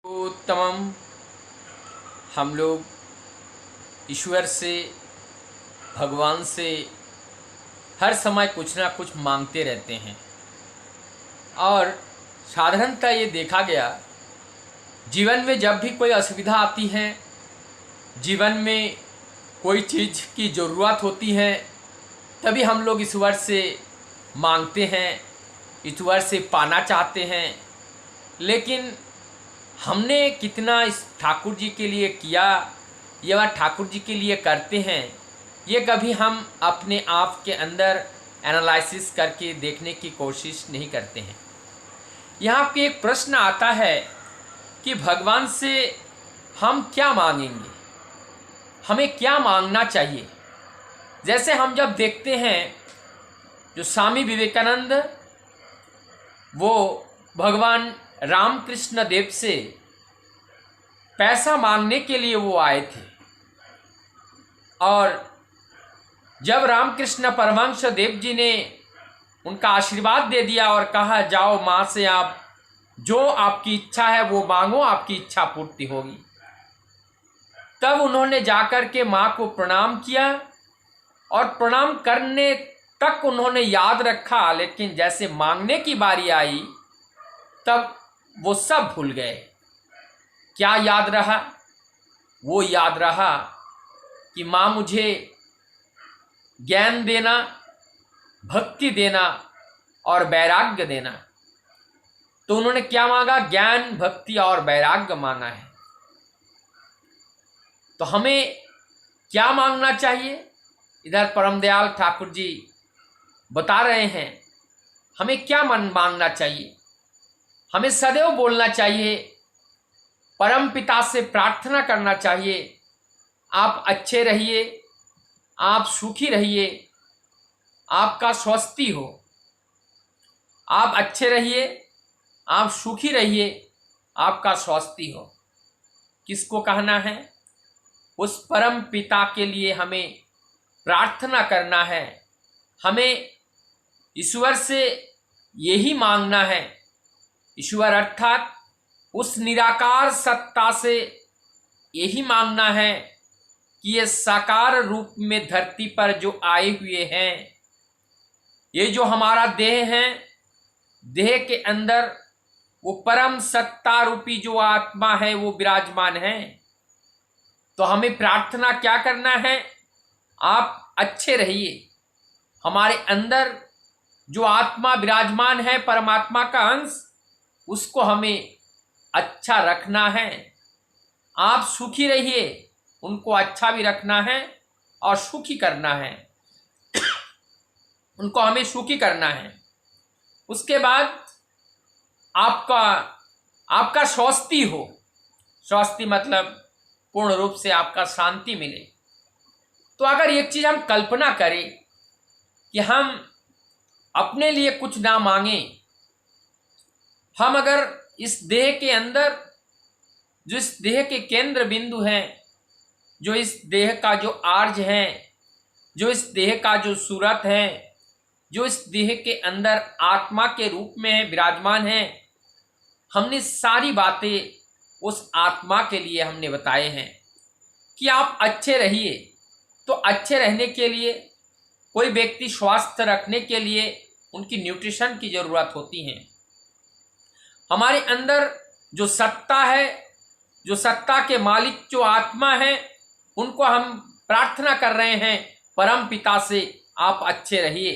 उत्तमम। हम लोग ईश्वर से, भगवान से हर समय कुछ ना कुछ मांगते रहते हैं और साधारणतः ये देखा गया, जीवन में जब भी कोई असुविधा आती है, जीवन में कोई चीज़ की ज़रूरत होती है, तभी हम लोग ईश्वर से मांगते हैं, ईश्वर से पाना चाहते हैं। लेकिन हमने कितना इस ठाकुर जी के लिए किया या ठाकुर जी के लिए करते हैं, ये कभी हम अपने आप के अंदर एनालिसिस करके देखने की कोशिश नहीं करते हैं। यहाँ पे एक प्रश्न आता है कि भगवान से हम क्या मांगेंगे, हमें क्या मांगना चाहिए। जैसे हम जब देखते हैं, जो स्वामी विवेकानंद वो भगवान रामकृष्ण देव से पैसा मांगने के लिए वो आए थे, और जब रामकृष्ण परमहंस देव जी ने उनका आशीर्वाद दे दिया और कहा जाओ माँ से आप जो आपकी इच्छा है वो मांगो, आपकी इच्छा पूर्ति होगी, तब उन्होंने जाकर के माँ को प्रणाम किया और प्रणाम करने तक उन्होंने याद रखा, लेकिन जैसे मांगने की बारी आई तब वो सब भूल गए। क्या याद रहा? वो याद रहा कि माँ मुझे ज्ञान देना, भक्ति देना और वैराग्य देना। तो उन्होंने क्या मांगा? ज्ञान, भक्ति और वैराग्य मांगा है। तो हमें क्या मांगना चाहिए? इधर परम दयाल ठाकुर जी बता रहे हैं हमें क्या मांगना चाहिए। हमें सदैव बोलना चाहिए, परम पिता से प्रार्थना करना चाहिए, आप अच्छे रहिए, आप सुखी रहिए, आपका स्वस्ति हो। आप अच्छे रहिए, आप सुखी रहिए, आपका स्वस्ति हो। किसको कहना है? उस परम पिता के लिए हमें प्रार्थना करना है। हमें ईश्वर से यही मांगना है। ईश्वर अर्थात उस निराकार सत्ता से यही मांगना है कि ये साकार रूप में धरती पर जो आए हुए हैं, ये जो हमारा देह है, देह के अंदर वो परम सत्ता रूपी जो आत्मा है वो विराजमान है। तो हमें प्रार्थना क्या करना है? आप अच्छे रहिए। हमारे अंदर जो आत्मा विराजमान है, परमात्मा का अंश, उसको हमें अच्छा रखना है। आप सुखी रहिए, उनको अच्छा भी रखना है और सुखी करना है। उनको हमें सुखी करना है। उसके बाद आपका स्वस्ति हो। स्वस्ति मतलब पूर्ण रूप से आपका शांति मिले। तो अगर एक चीज हम कल्पना करें कि हम अपने लिए कुछ ना मांगे, हम अगर इस देह के अंदर, जो इस देह के केंद्र बिंदु हैं, जो इस देह का जो आर्ज है, जो इस देह का जो सूरत है, जो इस देह के अंदर आत्मा के रूप में है, विराजमान है, हमने सारी बातें उस आत्मा के लिए हमने बताए हैं कि आप अच्छे रहिए। तो अच्छे रहने के लिए कोई व्यक्ति स्वास्थ्य रखने के लिए उनकी न्यूट्रिशन की जरूरत होती है। हमारे अंदर जो सत्ता है, जो सत्ता के मालिक जो आत्मा है, उनको हम प्रार्थना कर रहे हैं परम पिता से आप अच्छे रहिए।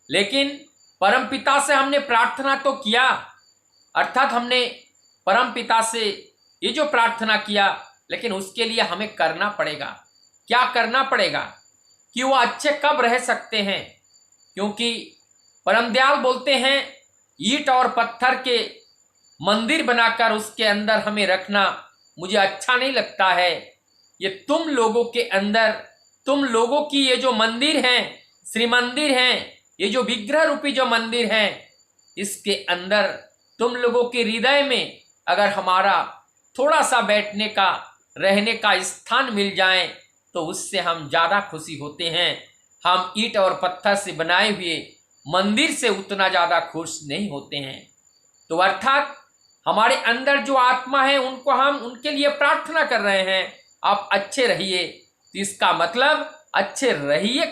लेकिन परम पिता से हमने प्रार्थना तो किया, अर्थात हमने परम पिता से ये जो प्रार्थना किया, लेकिन उसके लिए हमें करना पड़ेगा। क्या करना पड़ेगा? कि वो अच्छे कब रह सकते हैं? क्योंकि परम दयाल बोलते हैं ईंट और पत्थर के मंदिर बनाकर उसके अंदर हमें रखना मुझे अच्छा नहीं लगता है। ये तुम लोगों के अंदर, तुम लोगों की ये जो मंदिर हैं, श्री मंदिर हैं, ये जो विग्रह रूपी जो मंदिर हैं, इसके अंदर तुम लोगों के हृदय में अगर हमारा थोड़ा सा बैठने का, रहने का स्थान मिल जाए तो उससे हम ज़्यादा खुशी होते हैं। हम ईंट और पत्थर से बनाए हुए मंदिर से उतना ज़्यादा खुश नहीं होते हैं। तो अर्थात हमारे अंदर जो आत्मा है उनको हम उनके लिए प्रार्थना कर रहे हैं, आप अच्छे रहिए। तो इसका मतलब अच्छे रहिए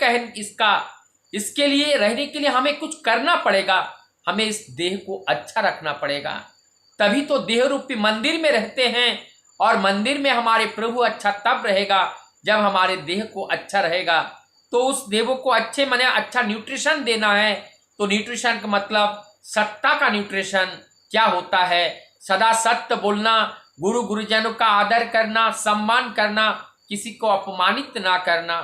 इसके लिए रहने के लिए हमें कुछ करना पड़ेगा, हमें इस देह को अच्छा रखना पड़ेगा। तभी तो देह रूपी मंदिर में रहते हैं, और मंदिर में हमारे प्रभु अच्छा तब रहेगा जब हमारे देह को अच्छा रहेगा। तो उस देह को अच्छे माने अच्छा न्यूट्रिशन देना है। तो न्यूट्रिशन का मतलब सत्ता का न्यूट्रिशन क्या होता है? सदा सत्य बोलना, गुरुजनों का आदर करना, सम्मान करना, किसी को अपमानित ना करना,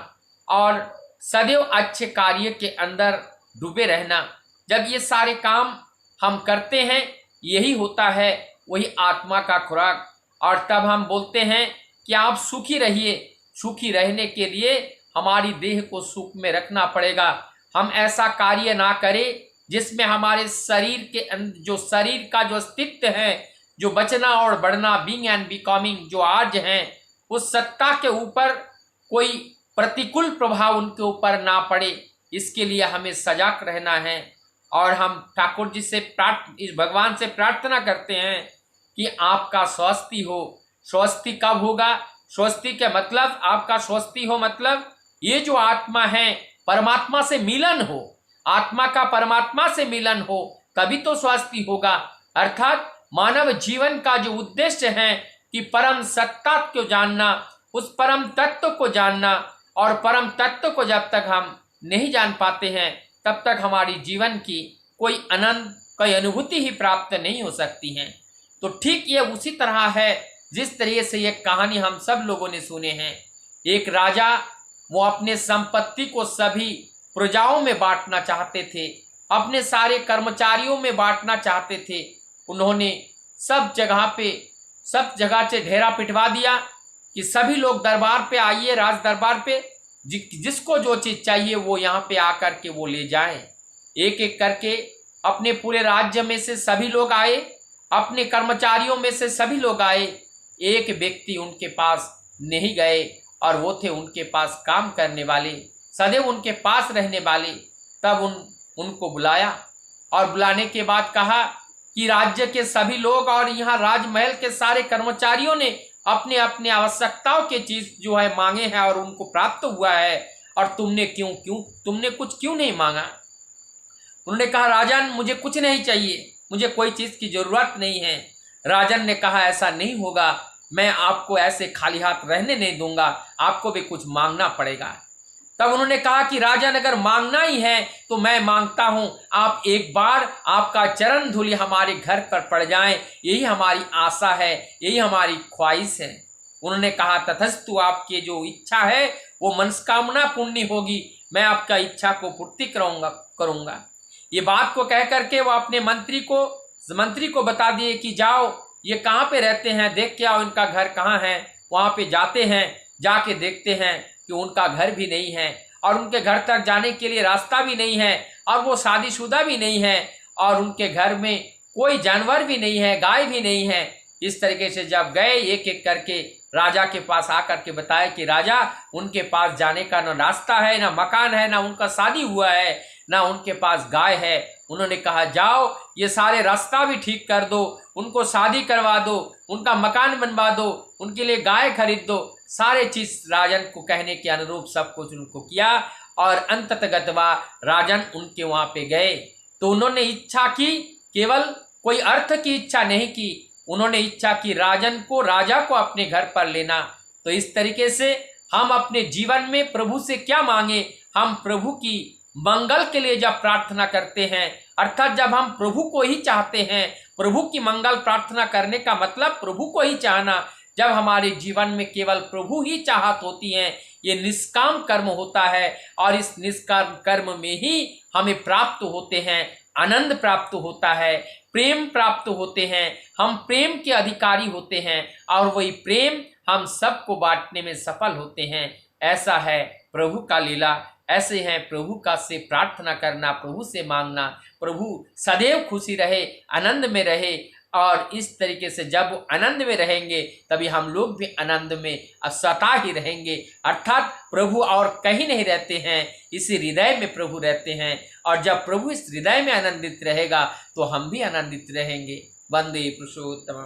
और सदैव अच्छे कार्य के अंदर डूबे रहना। जब ये सारे काम हम करते हैं, यही होता है वही आत्मा का खुराक। और तब हम बोलते हैं कि आप सुखी रहिए। सुखी रहने के लिए हमारी देह को सुख में रखना पड़ेगा। हम ऐसा कार्य ना करें जिसमें हमारे शरीर के जो शरीर का जो अस्तित्व है, जो बचना और बढ़ना, बीइंग एंड बिकमिंग जो आज हैं, उस सत्ता के ऊपर कोई प्रतिकूल प्रभाव उनके ऊपर ना पड़े, इसके लिए हमें सजग रहना है। और हम ठाकुर जी से इस भगवान से प्रार्थना करते हैं कि आपका स्वस्ति हो। स्वस्ति कब होगा? स्वस्ति के मतलब आपका स्वस्ति हो मतलब ये जो आत्मा है परमात्मा से मिलन हो, आत्मा का परमात्मा से मिलन हो, तभी तो स्वस्ति होगा। अर्थात मानव जीवन का जो उद्देश्य है कि परम सत्ता को जानना, उस परम तत्व को जानना, और परम तत्व को जब तक हम नहीं जान पाते हैं तब तक हमारी जीवन की कोई अनुभूति ही प्राप्त नहीं हो सकती है। तो ठीक ये उसी तरह है जिस तरीके से ये कहानी हम सब लोगों ने सुने हैं। एक राजा, वो अपने संपत्ति को सभी प्रजाओं में बांटना चाहते थे, अपने सारे कर्मचारियों में बांटना चाहते थे। उन्होंने सब जगह से ढेरा पिटवा दिया कि सभी लोग दरबार पे आइए, राज दरबार पे, जिसको जो चीज चाहिए वो यहाँ पे आकर के वो ले जाए। एक एक करके अपने पूरे राज्य में से सभी लोग आए, अपने कर्मचारियों में से सभी लोग आए। एक व्यक्ति उनके पास नहीं गए, और वो थे उनके पास काम करने वाले, सदैव उनके पास रहने वाले। तब उनको बुलाया, और बुलाने के बाद कहा कि राज्य के सभी लोग और यहाँ राजमहल के सारे कर्मचारियों ने अपने अपने आवश्यकताओं के चीज जो है मांगे हैं और उनको प्राप्त हुआ है, और तुमने कुछ क्यों नहीं मांगा? उन्होंने कहा, राजन मुझे कुछ नहीं चाहिए, मुझे कोई चीज की जरूरत नहीं है। राजन ने कहा, ऐसा नहीं होगा, मैं आपको ऐसे खाली हाथ रहने नहीं दूंगा, आपको भी कुछ मांगना पड़ेगा। तब उन्होंने कहा कि राजन अगर मांगना ही है तो मैं मांगता हूं, आप एक बार आपका चरण धूलि हमारे घर पर पड़ जाएं, यही हमारी आशा है, यही हमारी ख्वाहिश है। उन्होंने कहा, तथस्तु, आपकी जो इच्छा है वो मनस्कामना पूर्ण होगी, मैं आपका इच्छा को पूर्ति करूंगा। ये बात को कह करके वो अपने मंत्री को बता दिए कि जाओ, ये कहाँ पे रहते हैं, देख के आओ इनका घर कहाँ है। वहाँ पे जाते हैं, जाके देखते हैं कि उनका घर भी नहीं है, और उनके घर तक जाने के लिए रास्ता भी नहीं है, और वो शादीशुदा भी नहीं है, और उनके घर में कोई जानवर भी नहीं है, गाय भी नहीं है। इस तरीके से जब गए, एक एक करके राजा के पास आकर के बताया कि राजा, उनके पास जाने का न रास्ता है, न मकान है, न उनका शादी हुआ है, न उनके पास गाय है। उन्होंने कहा, जाओ ये सारे रास्ता भी ठीक कर दो, उनको शादी करवा दो, उनका मकान बनवा दो, उनके लिए गाय खरीद दो। सारे चीज राजन को कहने के अनुरूप सब कुछ उनको किया, और अंततगतवा राजन उनके वहां पे गए। तो उन्होंने इच्छा की, केवल कोई अर्थ की इच्छा नहीं की, उन्होंने इच्छा की राजा को अपने घर पर लेना। तो इस तरीके से हम अपने जीवन में प्रभु से क्या मांगे? हम प्रभु की मंगल के लिए जब प्रार्थना करते हैं, अर्थात जब हम प्रभु को ही चाहते हैं, प्रभु की मंगल प्रार्थना करने का मतलब प्रभु को ही चाहना। जब हमारे जीवन में केवल प्रभु ही चाहत होती है, ये निष्काम कर्म होता है, और इस निष्काम कर्म में ही हमें प्राप्त होते हैं, आनंद प्राप्त होता है, प्रेम प्राप्त होते हैं, हम प्रेम के अधिकारी होते हैं, और वही प्रेम हम सबको बांटने में सफल होते हैं। ऐसा है प्रभु का लीला, ऐसे हैं प्रभु का से प्रार्थना करना, प्रभु से मांगना, प्रभु सदैव खुशी रहे, आनंद में रहे। और इस तरीके से जब वो आनंद में रहेंगे तभी हम लोग भी आनंद में सता ही रहेंगे। अर्थात प्रभु और कहीं नहीं रहते हैं, इसी हृदय में प्रभु रहते हैं, और जब प्रभु इस हृदय में आनंदित रहेगा तो हम भी आनंदित रहेंगे। वंदे पुरुषोत्तम।